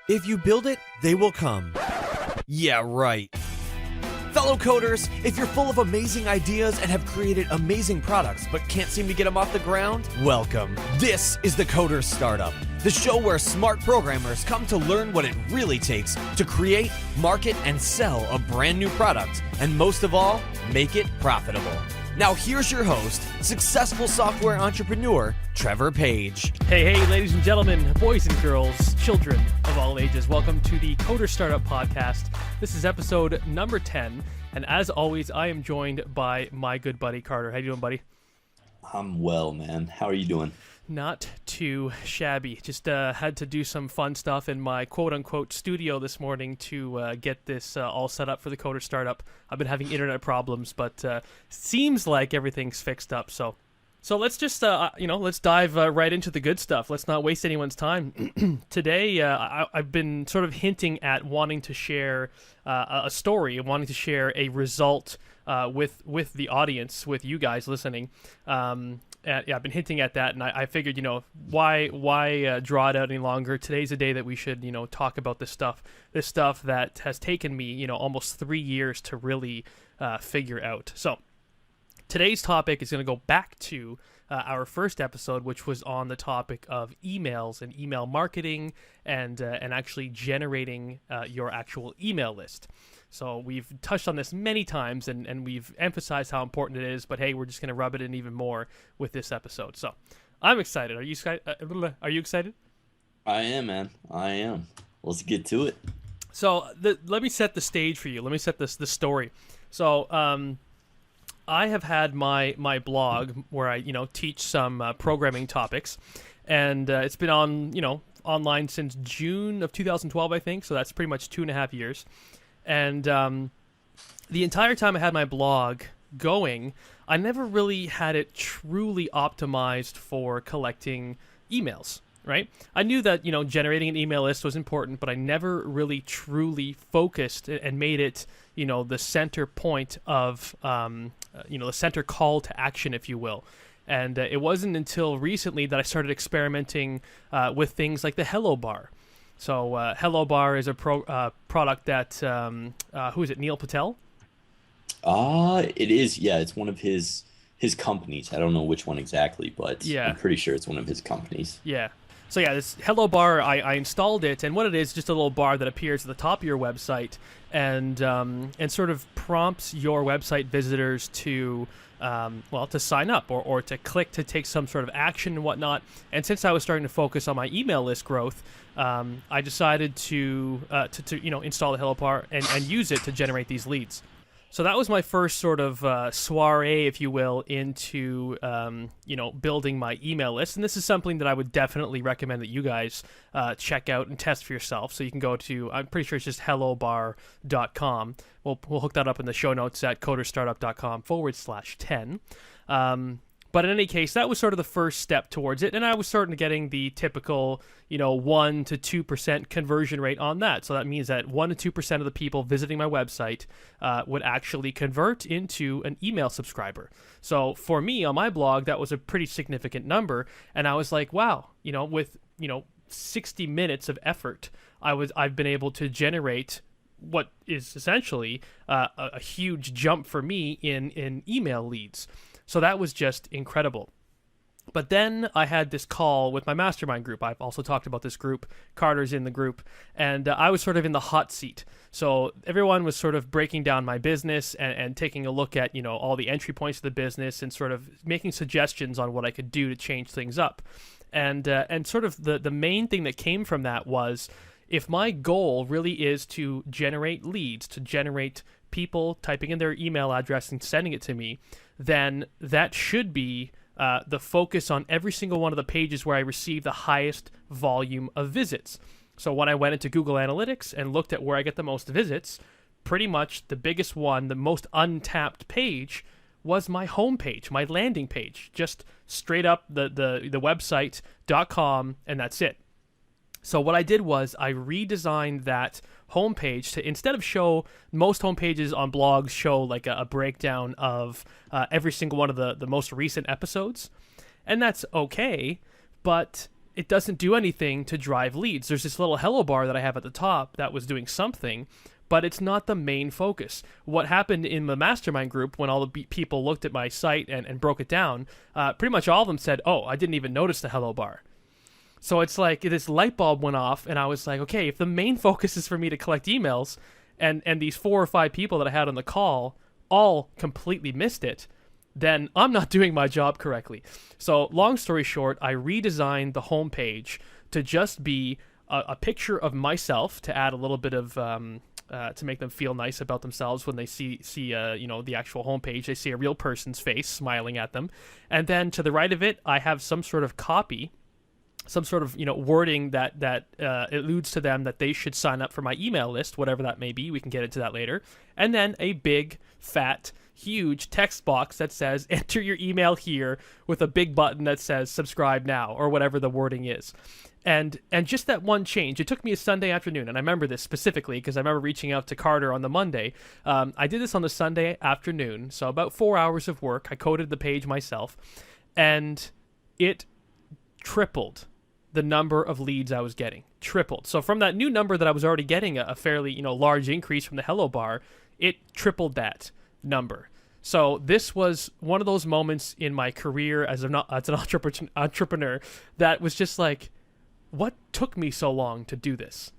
If you build it, they will come. Yeah, right. Fellow coders, if you're full of amazing ideas and have created amazing products but can't seem to get them off the ground, welcome. This is the Coder Startup, the show where smart programmers come to learn what it really takes to create, market, and sell a brand new product, and most of all, make it profitable. Now here's your host, successful software entrepreneur, Trevor Page. Hey, ladies and gentlemen, boys and girls, children of all ages, welcome to the Coder Startup Podcast. This is episode number 10, and as always, I am joined by my good buddy, Carter. How you doing, buddy? I'm well, man. How are you doing? Not too shabby. Just had to do some fun stuff in my quote-unquote studio this morning to get this all set up for the Coder Startup. I've been having internet problems, but seems like everything's fixed up. So let's just, let's dive right into the good stuff. Let's not waste anyone's time. Today, I've been sort of hinting at wanting to share a story, wanting to share a result with the audience, with you guys listening. I've been hinting at that, and I figured, why draw it out any longer? Today's a day that we should, talk about this stuff that has taken me, almost 3 years to really figure out. So today's topic is going to go back to our first episode, which was on the topic of emails and email marketing and actually generating your actual email list. So we've touched on this many times, and we've emphasized how important it is, but hey, we're just going to rub it in even more with this episode. So I'm excited. Are you excited? I am, man. I am. Let's get to it. So let me set the stage for you. Let me set the story. So I have had my blog where I teach some programming topics, and it's been on online since June of 2012, I think. So that's pretty much 2.5 years. And the entire time I had my blog going, I never really had it truly optimized for collecting emails, right? I knew that, generating an email list was important, but I never really truly focused and made it, the center point of, the center call to action, if you will. And it wasn't until recently that I started experimenting with things like the Hello Bar. So Hello Bar is a product that, who is it, Neil Patel? It is, yeah. It's one of his companies. I don't know which one exactly, but yeah. I'm pretty sure it's one of his companies. Yeah. So yeah, this Hello Bar, I installed it, and what it is, just a little bar that appears at the top of your website and sort of prompts your website visitors to to sign up or to click to take some sort of action and whatnot. And since I was starting to focus on my email list growth, I decided to install the Hello Bar and use it to generate these leads. So that was my first sort of soiree, if you will, into building my email list. And this is something that I would definitely recommend that you guys check out and test for yourself. So you can go to, I'm pretty sure it's just hellobar.com. We'll hook that up in the show notes at coderstartup.com/10. But in any case, that was sort of the first step towards it, and I was starting to getting the typical, 1 to 2% conversion rate on that. So that means that 1 to 2% of the people visiting my website would actually convert into an email subscriber. So for me on my blog, that was a pretty significant number, and I was like, wow, with 60 minutes of effort, I've been able to generate what is essentially a huge jump for me in email leads. So that was just incredible. But then I had this call with my mastermind group. I've also talked about this group. Carter's in the group. And I was sort of in the hot seat. So everyone was sort of breaking down my business and taking a look at, all the entry points of the business and sort of making suggestions on what I could do to change things up. And sort of the main thing that came from that was, if my goal really is to generate leads, to generate people typing in their email address and sending it to me, then that should be the focus on every single one of the pages where I receive the highest volume of visits. So when I went into Google Analytics and looked at where I get the most visits, pretty much the biggest one, the most untapped page, was my homepage, my landing page, just straight up the website.com, and that's it. So what I did was I redesigned that homepage to, instead of show, most homepages on blogs show like a breakdown of every single one of the most recent episodes, and that's okay, but it doesn't do anything to drive leads. There's this little hello bar that I have at the top that was doing something, but it's not the main focus. What happened in the mastermind group when all the people looked at my site and broke it down, pretty much all of them said, oh, I didn't even notice the hello bar. So it's like this light bulb went off, and I was like, okay, if the main focus is for me to collect emails, and these 4 or 5 people that I had on the call all completely missed it, then I'm not doing my job correctly. So long story short, I redesigned the homepage to just be a picture of myself to add a little bit of to make them feel nice about themselves when they see the actual homepage. They see a real person's face smiling at them, and then to the right of it, I have some sort of copy, some sort of wording that alludes to them that they should sign up for my email list, whatever that may be. We can get into that later. And then a big, fat, huge text box that says enter your email here, with a big button that says subscribe now, or whatever the wording is. And just that one change, it took me a Sunday afternoon, and I remember this specifically because I remember reaching out to Carter on the Monday. I did this on the Sunday afternoon, so about 4 hours of work. I coded the page myself, and it tripled the number of leads I was getting. Tripled. So from that new number that I was already getting, a fairly large increase from the hello bar, it tripled that number. So this was one of those moments in my career as an entrepreneur that was just like, what took me so long to do this?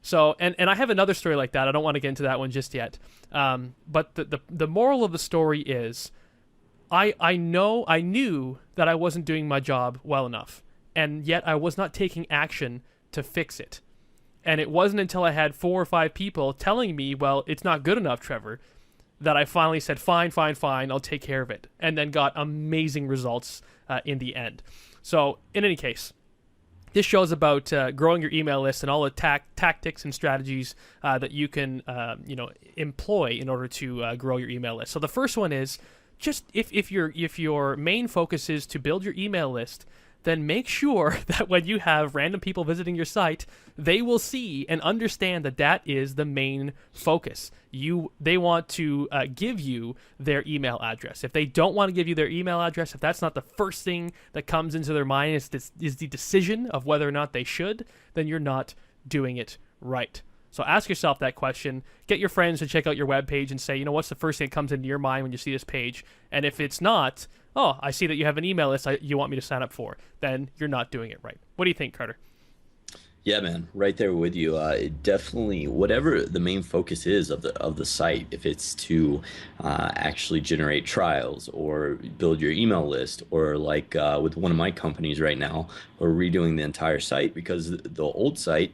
So, and I have another story like that. I don't want to get into that one just yet. But the moral of the story is, I knew that I wasn't doing my job well enough, and yet I was not taking action to fix it. And it wasn't until I had 4 or 5 people telling me, well, it's not good enough, Trevor, that I finally said, fine, I'll take care of it. And then got amazing results in the end. So in any case, this show's about growing your email list and all the tactics and strategies that you can employ in order to grow your email list. So the first one is just if your main focus is to build your email list, then make sure that when you have random people visiting your site, they will see and understand that is the main focus. They want to give you their email address. If they don't want to give you their email address, if that's not the first thing that comes into their mind is the decision of whether or not they should, then you're not doing it right. So ask yourself that question. Get your friends to check out your webpage and say, what's the first thing that comes into your mind when you see this page? And if it's not, oh, I see that you have an email list you want me to sign up for, then you're not doing it right. What do you think, Carter? Yeah, man, right there with you. It definitely, whatever the main focus is of the site, if it's to actually generate trials or build your email list, or like with one of my companies right now, we're redoing the entire site because the old site,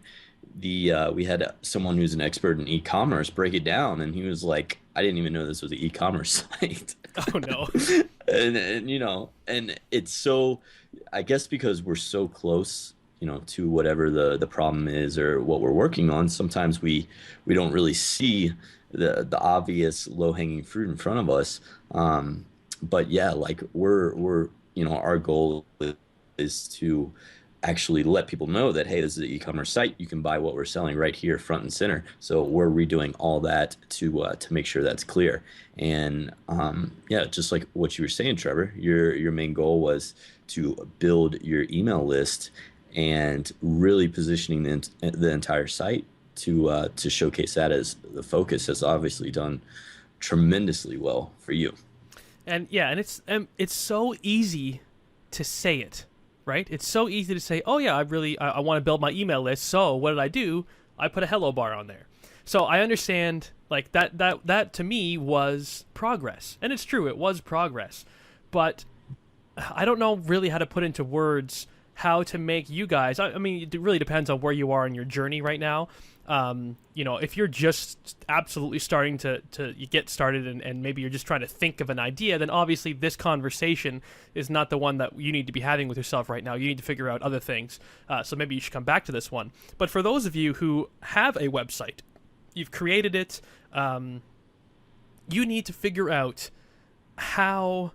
we had someone who's an expert in e-commerce break it down, and he was like, I didn't even know this was an e-commerce site. Oh no. and it's so, I guess because we're so close, to whatever the problem is or what we're working on, sometimes we don't really see the obvious low-hanging fruit in front of us. But yeah, like we're our goal is to actually let people know that, hey, this is an e-commerce site. You can buy what we're selling right here, front and center. So we're redoing all that to make sure that's clear. And just like what you were saying, Trevor, your main goal was to build your email list and really positioning the entire site to showcase that as the focus has obviously done tremendously well for you. And yeah, and it's so easy to say it. Right? It's so easy to say, oh yeah, I want to build my email list. So what did I do? I put a hello bar on there. So I understand like that to me was progress. And it's true, it was progress. But I don't know really how to put into words how to make you guys, I mean, it really depends on where you are in your journey right now. If you're just absolutely starting to get started and maybe you're just trying to think of an idea, then obviously this conversation is not the one that you need to be having with yourself right now. You need to figure out other things. So maybe you should come back to this one. But for those of you who have a website, you've created it, you need to figure out how,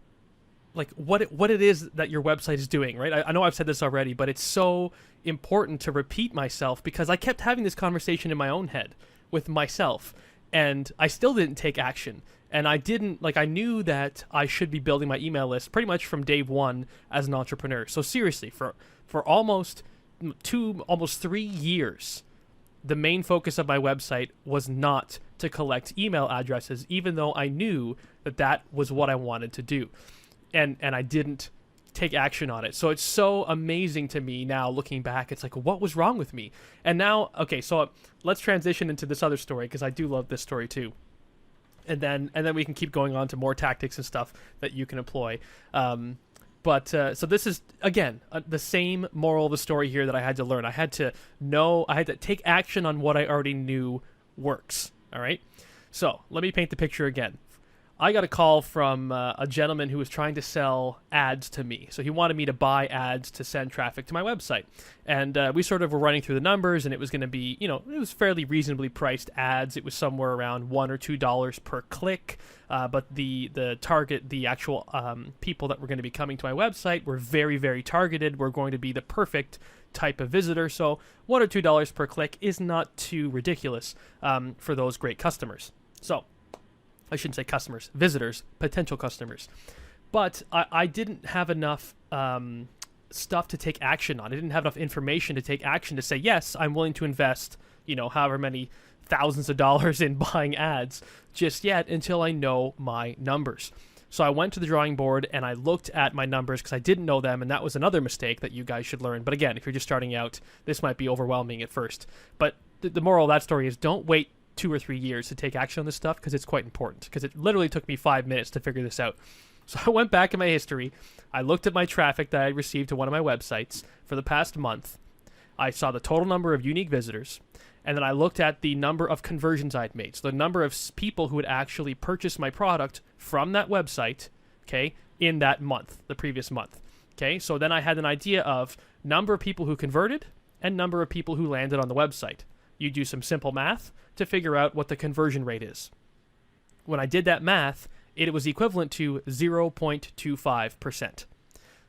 like what it is that your website is doing, right? I know I've said this already, but it's so important to repeat myself because I kept having this conversation in my own head with myself. and I still didn't take action. And I didn't, like, I knew that I should be building my email list pretty much from day one as an entrepreneur. So seriously, for almost 3 years, the main focus of my website was not to collect email addresses, even though I knew that that was what I wanted to do. And I didn't take action on it. So it's so amazing to me now looking back. It's like, what was wrong with me? And now, okay, so let's transition into this other story, because I do love this story too. And then we can keep going on to more tactics and stuff that you can employ. But so this is, again, the same moral of the story here that I had to learn. I had to take action on what I already knew works. All right. So let me paint the picture again. I got a call from a gentleman who was trying to sell ads to me. So he wanted me to buy ads to send traffic to my website. And we sort of were running through the numbers, and it was going to be, it was fairly reasonably priced ads. It was somewhere around $1 or $2 per click. But the target, the actual people that were going to be coming to my website were very, very targeted. Were going to be the perfect type of visitor. So $1 or $2 per click is not too ridiculous for those great customers. So I shouldn't say customers, visitors, potential customers. But I didn't have enough stuff to take action on. I didn't have enough information to take action to say, yes, I'm willing to invest, however many thousands of dollars in buying ads just yet until I know my numbers. So I went to the drawing board and I looked at my numbers because I didn't know them, and that was another mistake that you guys should learn. But again, if you're just starting out, this might be overwhelming at first. But the moral of that story is don't wait 2 or 3 years to take action on this stuff, because it's quite important, because it literally took me 5 minutes to figure this out. So I went back in my history. I looked at my traffic that I received to one of my websites for the past month. I saw the total number of unique visitors, and then I looked at the number of conversions I'd made. So the number of people who had actually purchased my product from that website, okay, in that month, the previous month. Okay, so then I had an idea of number of people who converted and number of people who landed on the website. You do some simple math to figure out what the conversion rate is. When I did that math, it was equivalent to 0.25%.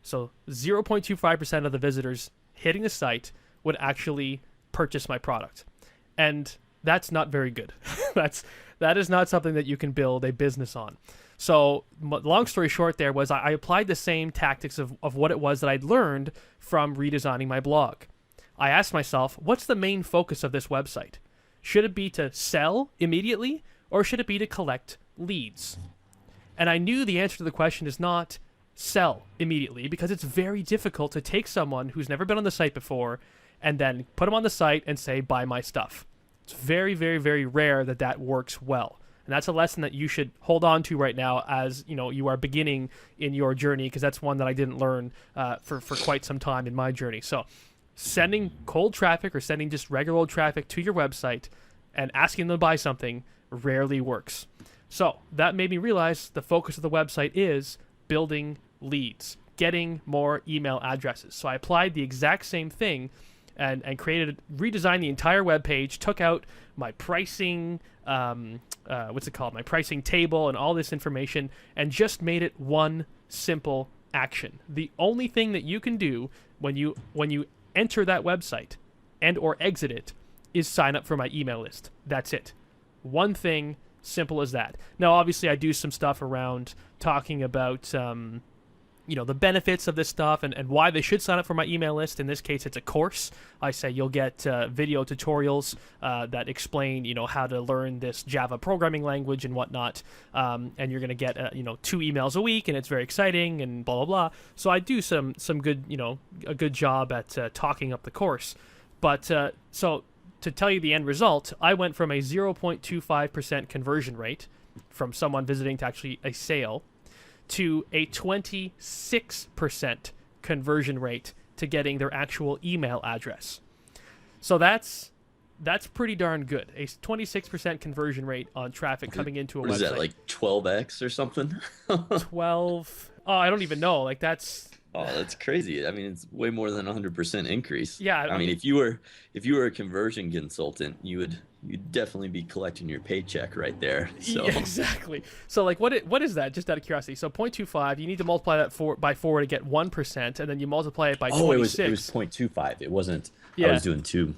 So 0.25% of the visitors hitting the site would actually purchase my product. And that's not very good. That is not something that you can build a business on. So long story short there was I applied the same tactics of what it was that I'd learned from redesigning my blog. I asked myself, what's the main focus of this website? Should it be to sell immediately, or should it be to collect leads? And I knew the answer to the question is not sell immediately, because it's very difficult to take someone who's never been on the site before and then put them on the site and say, buy my stuff. It's very, very, very rare that works well. And that's a lesson that you should hold on to right now as you are beginning in your journey, because that's one that I didn't learn for quite some time in my journey. So sending cold traffic or sending just regular old traffic to your website and asking them to buy something rarely works. So that made me realize the focus of the website is building leads, getting more email addresses. So I applied the exact same thing and redesigned the entire web page, took out my pricing, my pricing table and all this information, and just made it one simple action. The only thing that you can do when you enter that website and or exit it is sign up for my email list. That's it. One thing, simple as that. Now, obviously, I do some stuff around talking about, the benefits of this stuff and why they should sign up for my email list. In this case, it's a course. I say you'll get video tutorials that explain, how to learn this Java programming language and whatnot. And you're going to get, 2 emails a week, and it's very exciting and blah, blah, blah. So I do some good, a good job at talking up the course. But so to tell you the end result, I went from a 0.25% conversion rate from someone visiting to actually a sale to a 26% conversion rate to getting their actual email address. So that's pretty darn good. A 26% conversion rate on traffic coming into a website. Is that like 12x or something? 12. Oh, I don't even know. Like that's crazy. I mean, it's way more than 100% increase. Yeah. I mean, if you were a conversion consultant, you'd definitely be collecting your paycheck right there. So yeah, exactly. So like what is that? Just out of curiosity. So 0.25, you need to multiply that by 4 to get 1%, and then you multiply it by 26. It was 0.25. It wasn't. Yeah. I was doing 2.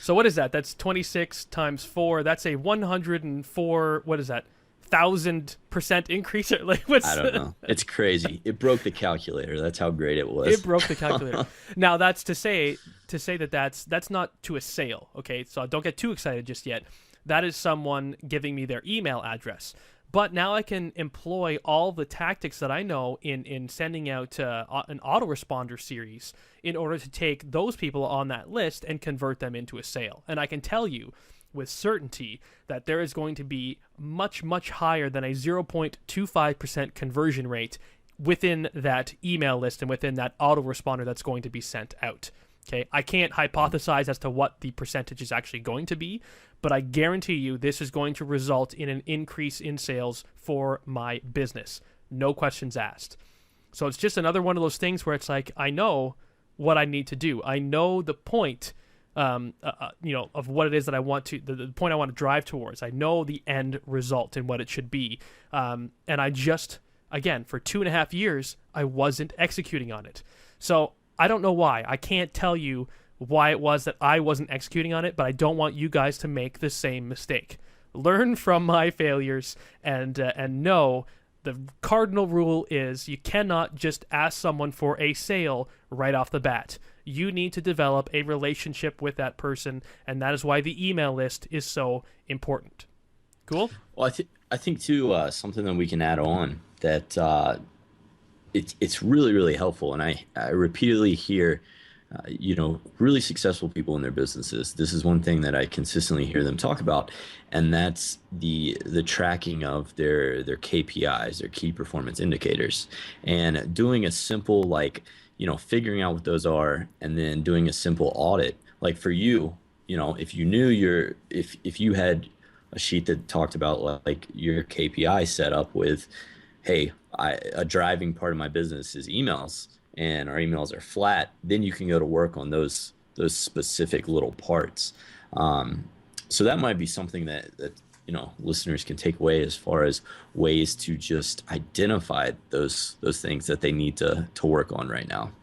So what is that? That's 26 times 4. That's a 104. What is that? 1,000% increase? Like what's? I don't know. It's crazy. It broke the calculator. That's how great it was. It broke the calculator. Now that's to say that that's not to a sale. Okay, so don't get too excited just yet. That is someone giving me their email address. But now I can employ all the tactics that I know in sending out an autoresponder series in order to take those people on that list and convert them into a sale. And I can tell you with certainty that there is going to be much, much higher than a 0.25% conversion rate within that email list and within that autoresponder that's going to be sent out. Okay, I can't hypothesize as to what the percentage is actually going to be, but I guarantee you this is going to result in an increase in sales for my business. No questions asked. So it's just another one of those things where it's like, I know what I need to do. I know the point, of what it is that I want to, the point I want to drive towards. I know the end result and what it should be. And I just, again, for 2.5 years, I wasn't executing on it. So I don't know why. I can't tell you why it was that I wasn't executing on it, but I don't want you guys to make the same mistake. Learn from my failures and know the cardinal rule is you cannot just ask someone for a sale right off the bat. You need to develop a relationship with that person, and that is why the email list is so important. Cool? Well, I think too, something that we can add on that it's really, really helpful. And I repeatedly hear, really successful people in their businesses. This is one thing that I consistently hear them talk about, and that's the tracking of their KPIs, their key performance indicators, and doing a simple figuring out what those are, and then doing a simple audit. Like for you, if you knew if you had a sheet that talked about like your KPI set up with, hey, a driving part of my business is emails, and our emails are flat, then you can go to work on those specific little parts. So that might be something that listeners can take away as far as ways to just identify those things that they need to work on right now.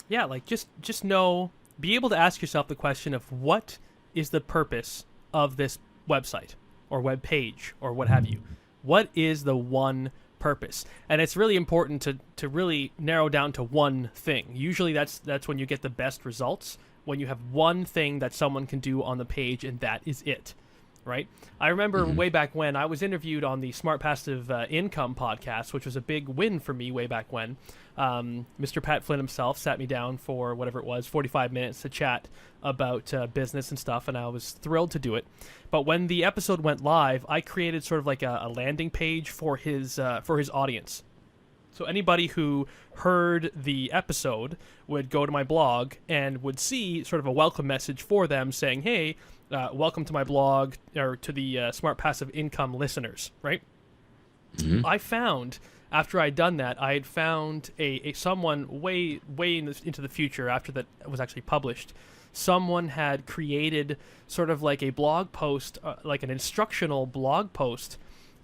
Yeah, like just know, be able to ask yourself the question of what is the purpose of this website or web page or what have you. What is the one purpose? And it's really important to really narrow down to one thing. Usually that's when you get the best results, when you have one thing that someone can do on the page and that is it, right? I remember way back when I was interviewed on the Smart Passive Income podcast, which was a big win for me way back when. Mr. Pat Flynn himself sat me down for whatever it was, 45 minutes to chat about business and stuff, and I was thrilled to do it. But when the episode went live, I created sort of like a landing page for his audience. So anybody who heard the episode would go to my blog and would see sort of a welcome message for them saying, hey, welcome to my blog, or to the Smart Passive Income listeners, right? Mm-hmm. I found, after I'd done that, I had found a someone way into the future, after that was actually published, someone had created sort of like a blog post, like an instructional blog post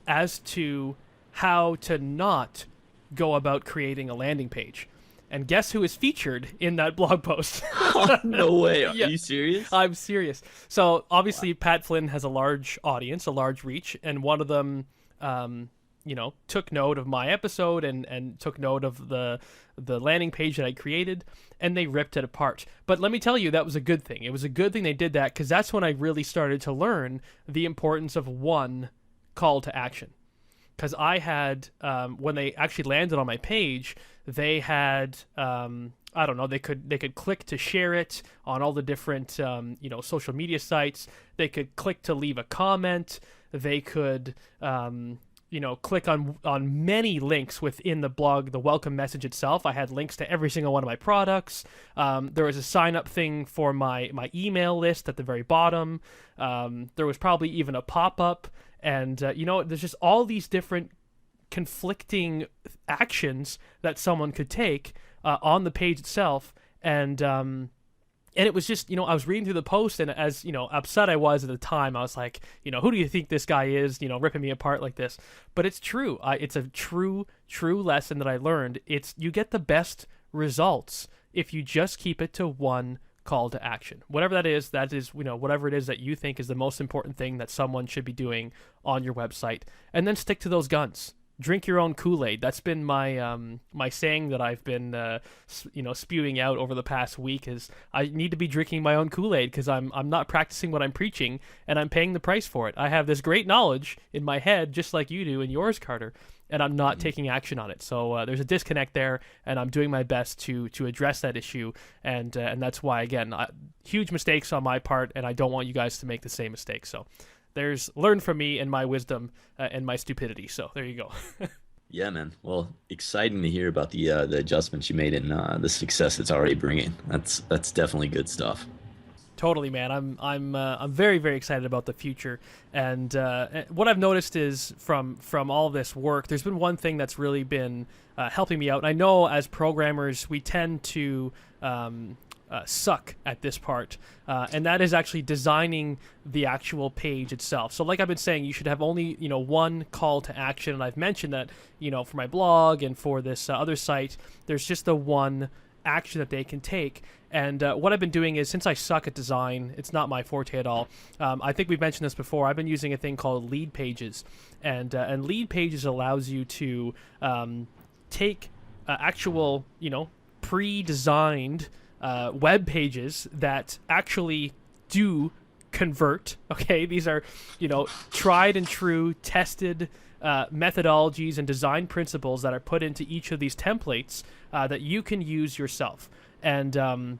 as to how to not go about creating a landing page. And guess who is featured in that blog post? Oh, no way. Are Yeah. you serious? I'm serious. So obviously Pat Flynn has a large audience, a large reach, and one of them took note of my episode and took note of the landing page that I created, and they ripped it apart. But let me tell you, that was a good thing. It was a good thing they did that, because that's when I really started to learn the importance of one call to action. Because I had, when they actually landed on my page, they had, they could click to share it on all the different, social media sites. They could click to leave a comment. They could, click on many links within the blog, the welcome message itself. I had links to every single one of my products. There was a sign up thing for my email list at the very bottom. There was probably even a pop-up. And, there's just all these different conflicting actions that someone could take on the page itself. And it was just, I was reading through the post, and as, upset I was at the time, I was like, who do you think this guy is, ripping me apart like this? But it's true. It's a true lesson that I learned. You get the best results if you just keep it to one call to action. Whatever that is, whatever it is that you think is the most important thing that someone should be doing on your website, and then stick to those guns. Drink your own Kool-Aid. That's been my my saying that I've been spewing out over the past week. Is I need to be drinking my own Kool-Aid because I'm not practicing what I'm preaching, and I'm paying the price for it. I have this great knowledge in my head, just like you do in yours, Carter, and I'm not taking action on it. So there's a disconnect there, and I'm doing my best to address that issue. And that's why, again, huge mistakes on my part, and I don't want you guys to make the same mistake. So learn from me and my wisdom and my stupidity. So there you go. Yeah, man. Well, exciting to hear about the adjustments you made and the success it's already bringing. That's definitely good stuff. Totally, man. I'm very, very excited about the future. And what I've noticed is from all this work, there's been one thing that's really been helping me out. And I know as programmers, we tend to suck at this part, and that is actually designing the actual page itself. So like I've been saying, you should have only one call to action, and I've mentioned that for my blog and for this other site, there's just the one action that they can take. And what I've been doing is, since I suck at design, it's not my forte at all. I think we've mentioned this before. I've been using a thing called Lead Pages, and Lead Pages allows you to take actual pre-designed web pages that actually do convert. Okay, these are tried and true, tested methodologies and design principles that are put into each of these templates that you can use yourself. And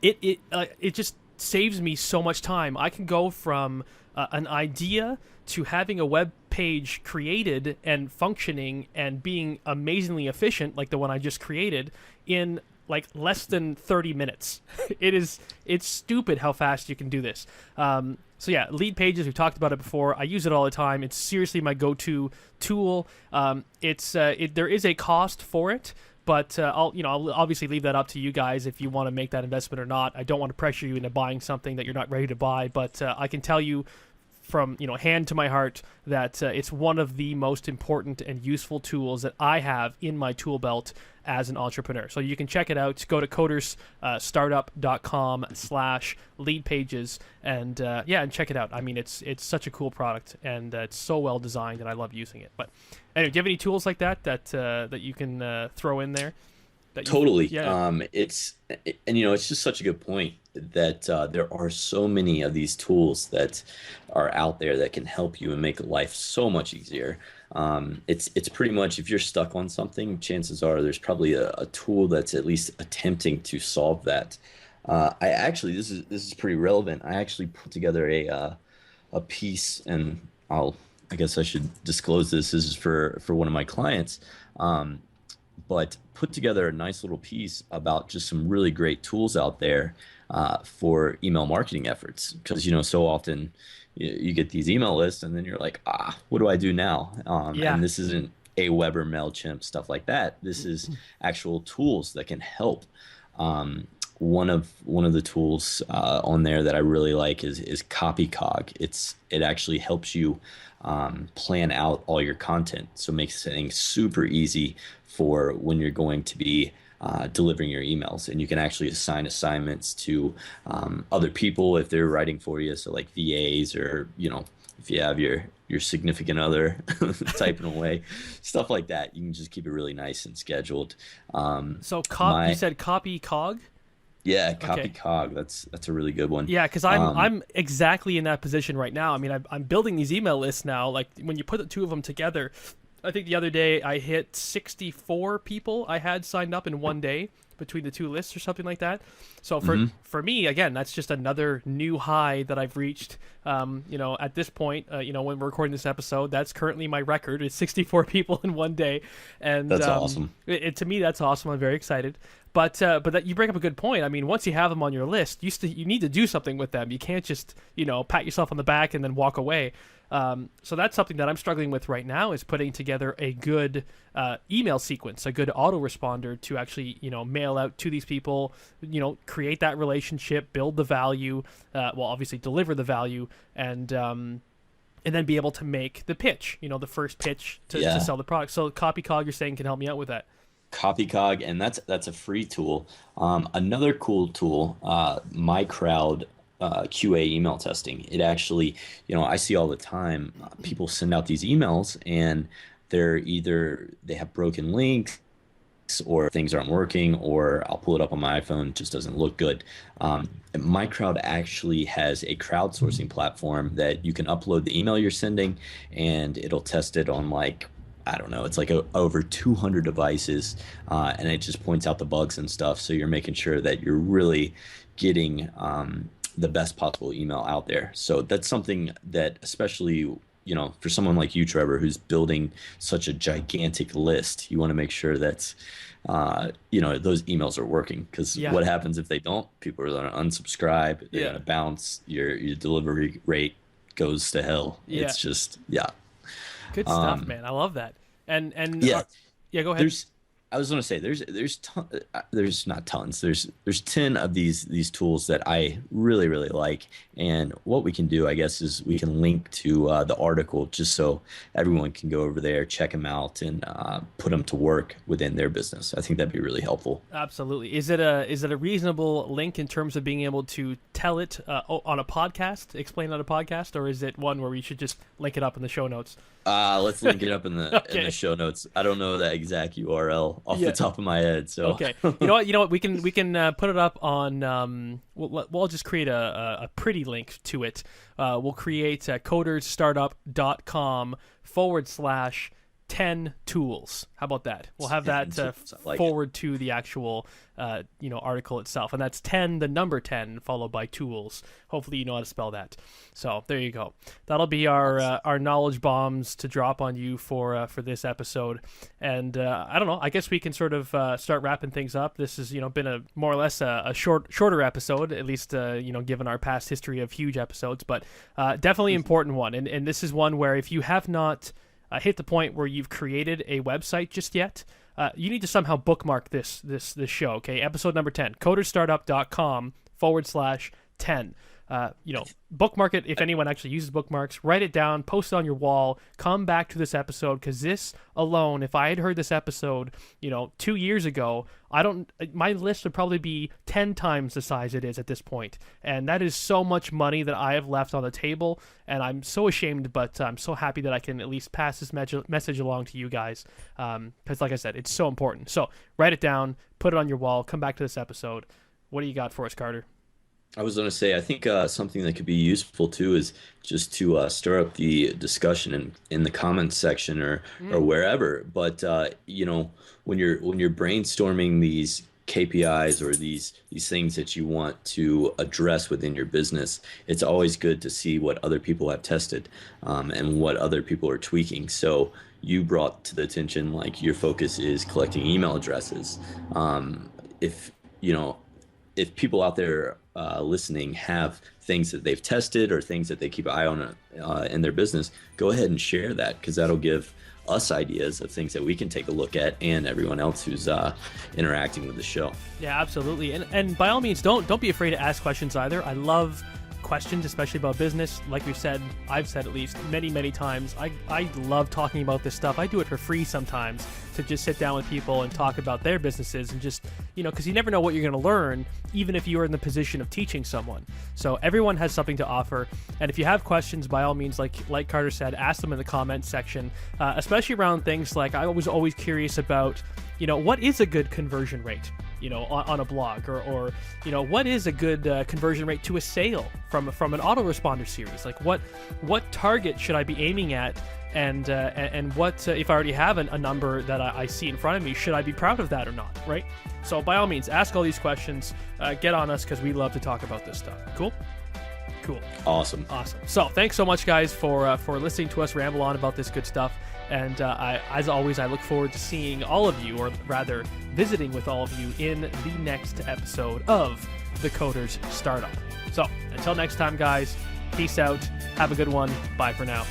it just saves me so much time. I can go from an idea to having a web page created and functioning and being amazingly efficient, like the one I just created, in like less than 30 minutes. It's stupid how fast you can do this. So yeah, Lead Pages, we've talked about it before. I use it all the time. It's seriously my go-to tool. There is a cost for it, but I'll obviously leave that up to you guys if you want to make that investment or not. I don't want to pressure you into buying something that you're not ready to buy, but I can tell you from hand to my heart that it's one of the most important and useful tools that I have in my tool belt as an entrepreneur. So you can check it out. Go to codersstartup.com/leadpages and and check it out. I mean, it's such a cool product, and it's so well designed, and I love using it. But anyway, do you have any tools like that you can throw in there? Totally. Yeah. It's just such a good point that there are so many of these tools that are out there that can help you and make life so much easier. It's pretty much, if you're stuck on something, chances are there's probably a tool that's at least attempting to solve that. This is pretty relevant. I actually put together a piece, and I guess I should disclose this. This is for one of my clients. But put together a nice little piece about just some really great tools out there for email marketing efforts. Because, so often you get these email lists and then you're like, what do I do now? And this isn't Aweber, MailChimp, stuff like that. This is actual tools that can help. One of the tools on there that I really like is CopyCog. It actually helps you plan out all your content, so it makes things super easy for when you're going to be delivering your emails, and you can actually assign assignments to other people if they're writing for you, so like VAs, or if you have your significant other typing away, stuff like that. You can just keep it really nice and scheduled. You said CopyCog? Yeah, Okay. CopyCog. That's a really good one. Yeah, because I'm exactly in that position right now. I mean, I'm building these email lists now. Like when you put the two of them together, I think the other day I hit 64 people I had signed up in one day between the two lists or something like that. So for me, again, that's just another new high that I've reached. At this point, when we're recording this episode, that's currently my record. It's 64 people in one day, and that's awesome. To me, that's awesome. I'm very excited. But that you bring up a good point. I mean, once you have them on your list, you need to do something with them. You can't just pat yourself on the back and then walk away. So that's something that I'm struggling with right now, is putting together a good email sequence, a good autoresponder to actually mail out to these people, create that relationship, build the value, obviously deliver the value, and then be able to make the pitch, the first pitch to sell the product. So CopyCog, you're saying, can help me out with that. Copycog, and that's a free tool. Another cool tool, MyCrowd, QA email testing. It actually, I see all the time, people send out these emails and they have broken links or things aren't working, or I'll pull it up on my iPhone, it just doesn't look good. MyCrowd actually has a crowdsourcing platform that you can upload the email you're sending, and it'll test it on I don't know, it's over 200 devices, and it just points out the bugs and stuff. So you're making sure that you're really getting the best possible email out there. So that's something that, especially, for someone like you, Trevor, who's building such a gigantic list, you want to make sure that, those emails are working. Because what happens if they don't? People are going to unsubscribe. They're going to bounce. Your delivery rate goes to hell. It's just, Good stuff, man. I love that. And go ahead. I was going to say there's not tons. There's 10 of these tools that I really, really like. And what we can do, I guess, is we can link to the article just so everyone can go over there, check them out, and put them to work within their business. I think that'd be really helpful. Absolutely. Is it a reasonable link in terms of being able to tell it on a podcast, explain on a podcast, or is it one where we should just link it up in the show notes? Let's link it up in the show notes. I don't know that exact URL off the top of my head. So okay, you know what? We can put it up on. We'll just create a pretty link to it. We'll create codersstartup.com/10 tools. How about that? We'll have that forward to the actual article itself, and that's 10, the number 10, followed by tools. Hopefully you know how to spell that. So there you go. That'll be our knowledge bombs to drop on you for this episode. And I don't know. I guess we can sort of start wrapping things up. This has been a more or less a shorter episode, at least given our past history of huge episodes, but definitely important one. And this is one where if you have not hit the point where you've created a website just yet, you need to somehow bookmark this show. Okay, episode number 10, codersstartup.com/10. Bookmark it if anyone actually uses bookmarks. Write it down, post it on your wall. Come back to this episode, because this alone, if I had heard this episode, 2 years ago, my list would probably be 10 times the size it is at this point. And that is so much money that I have left on the table, and I'm so ashamed, but I'm so happy that I can at least pass this message along to you guys, because like I said, it's so important. So write it down, put it on your wall, come back to this episode. What do you got for us, Carter? I was going to say, I think something that could be useful too is just to stir up the discussion in the comments section or wherever. But when you're brainstorming these KPIs or these things that you want to address within your business, it's always good to see what other people have tested and what other people are tweaking. So you brought to the attention, like, your focus is collecting email addresses. If people out there listening have things that they've tested or things that they keep an eye on in their business, go ahead and share that, because that'll give us ideas of things that we can take a look at, and everyone else who's interacting with the show. Yeah, absolutely. And by all means, don't be afraid to ask questions either. I love questions, especially about business. Like we've said, I've said at least many times, I love talking about this stuff. I do it for free sometimes, to just sit down with people and talk about their businesses, and just, because you never know what you're going to learn, even if you are in the position of teaching someone. So everyone has something to offer, and if you have questions, by all means, like Carter said, ask them in the comments section, especially around things like, I was always curious about, what is a good conversion rate, on a blog, or what is a good conversion rate to a sale from an autoresponder series? Like, what target should I be aiming at? And what if I already have a number that I see in front of me, should I be proud of that or not, right? So by all means, ask all these questions, get on us, because we love to talk about this stuff. Cool? Awesome. So thanks so much, guys, for listening to us ramble on about this good stuff. And as always, I look forward to seeing all of you, or rather visiting with all of you, in the next episode of The Coders Startup. So until next time, guys, peace out. Have a good one. Bye for now.